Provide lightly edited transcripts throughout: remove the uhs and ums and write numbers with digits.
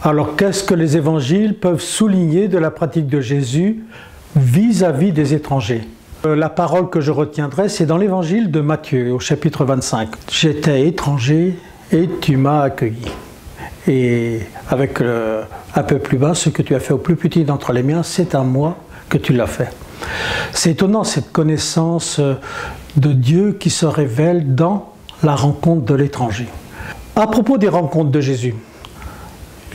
Alors qu'est-ce que les évangiles peuvent souligner de la pratique de Jésus vis-à-vis des étrangers? La parole que je retiendrai, c'est dans l'évangile de Matthieu, au chapitre 25. « J'étais étranger et tu m'as accueilli. » Et avec un peu plus bas, « Ce que tu as fait au plus petit d'entre les miens, c'est à moi que tu l'as fait. » C'est étonnant cette connaissance de Dieu qui se révèle dans la rencontre de l'étranger. À propos des rencontres de Jésus,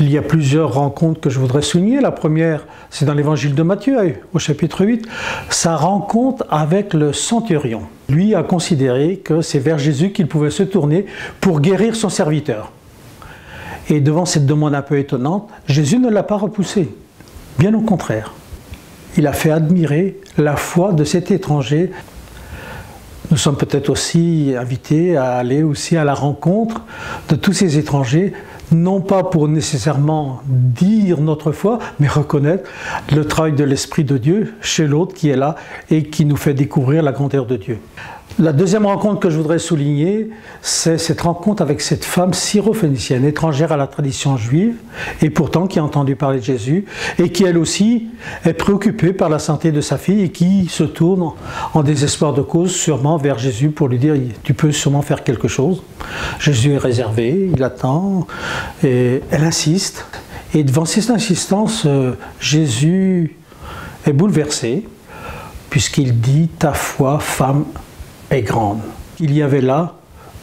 il y a plusieurs rencontres que je voudrais souligner. La première, c'est dans l'évangile de Matthieu, au chapitre 8, sa rencontre avec le centurion. Lui a considéré que c'est vers Jésus qu'il pouvait se tourner pour guérir son serviteur. Et devant cette demande un peu étonnante, Jésus ne l'a pas repoussé. Bien au contraire. Il a fait admirer la foi de cet étranger. Nous sommes peut-être aussi invités à aller aussi à la rencontre de tous ces étrangers, non pas pour nécessairement dire notre foi, mais reconnaître le travail de l'Esprit de Dieu chez l'autre qui est là et qui nous fait découvrir la grandeur de Dieu. La deuxième rencontre que je voudrais souligner, c'est cette rencontre avec cette femme syrophénicienne, étrangère à la tradition juive, et pourtant qui a entendu parler de Jésus, et qui elle aussi est préoccupée par la santé de sa fille et qui se tourne en désespoir de cause sûrement vers Jésus pour lui dire « tu peux sûrement faire quelque chose ». Jésus est réservé, il attend, et elle insiste. Et devant cette insistance, Jésus est bouleversé, puisqu'il dit « ta foi, femme, est grande ». Il y avait là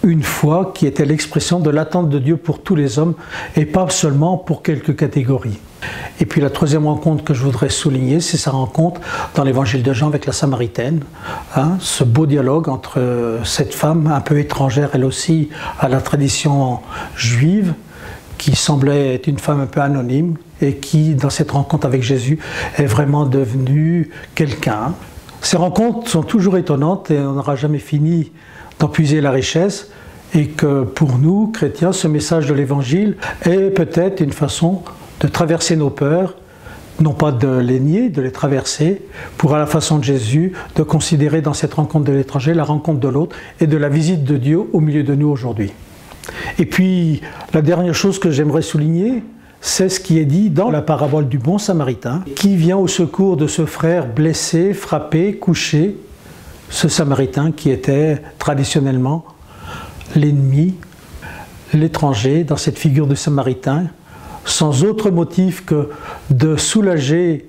une foi qui était l'expression de l'attente de Dieu pour tous les hommes et pas seulement pour quelques catégories. Et puis la troisième rencontre que je voudrais souligner, c'est sa rencontre dans l'évangile de Jean avec la Samaritaine. Ce beau dialogue entre cette femme un peu étrangère, elle aussi, à la tradition juive, qui semblait être une femme un peu anonyme et qui, dans cette rencontre avec Jésus, est vraiment devenue quelqu'un. Ces rencontres sont toujours étonnantes et on n'aura jamais fini d'en puiser la richesse, et que pour nous, chrétiens, ce message de l'Évangile est peut-être une façon de traverser nos peurs, non pas de les nier, de les traverser, pour à la façon de Jésus, de considérer dans cette rencontre de l'étranger la rencontre de l'autre et de la visite de Dieu au milieu de nous aujourd'hui. Et puis, la dernière chose que j'aimerais souligner, c'est ce qui est dit dans la parabole du bon samaritain, qui vient au secours de ce frère blessé, frappé, couché, ce samaritain qui était traditionnellement l'ennemi, l'étranger, dans cette figure de samaritain, sans autre motif que de soulager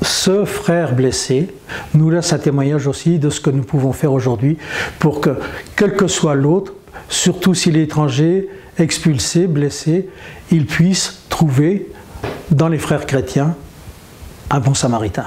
ce frère blessé, nous laisse un témoignage aussi de ce que nous pouvons faire aujourd'hui pour que, quel que soit l'autre, surtout s'il est étranger, expulsé, blessé, il puisse trouver dans les frères chrétiens un bon samaritain.